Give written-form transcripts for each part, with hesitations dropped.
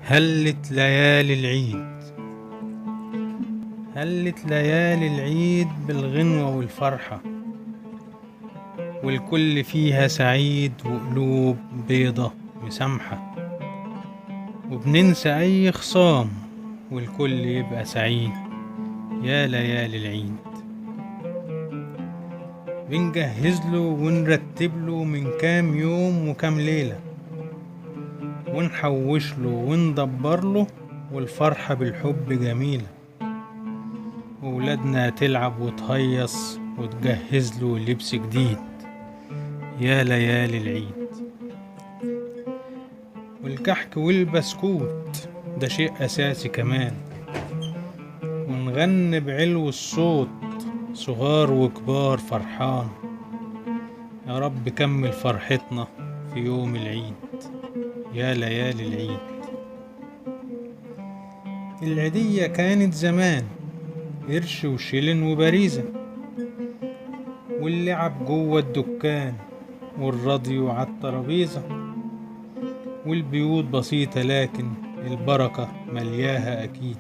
هلت ليالي العيد، هلت ليالي العيد بالغنوة والفرحة، والكل فيها سعيد وقلوب بيضة مسامحة، وبننسى أي خصام والكل يبقى سعيد. يا ليالي العيد، بنجهز له ونرتب له من كام يوم وكام ليلة، ونحوش له وندبر له، والفرحة بالحب جميلة، وولادنا تلعب وتهيص وتجهز له لبس جديد. يا ليالي العيد، والكحك والبسكوت ده شيء أساسي كمان، ونغني بعلو الصوت صغار وكبار فرحان. يا رب كمل فرحتنا في يوم العيد. يا ليالي العيد، العيدية كانت زمان قرش وشيلن وبريزة، واللعب جوه الدكان والراديو عالترابيزة، والبيوت بسيطة لكن البركة ملياها أكيد.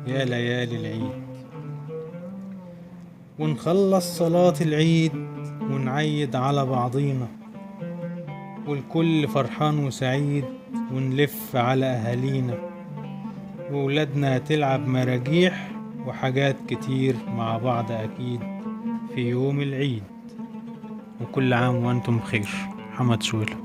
يا ليالي العيد، ونخلص صلاة العيد ونعيد على بعضينا، والكل فرحان وسعيد، ونلف على أهالينا، وولادنا تلعب مراجيح وحاجات كتير مع بعض أكيد في يوم العيد. وكل عام وأنتم بخير. محمد سويلة.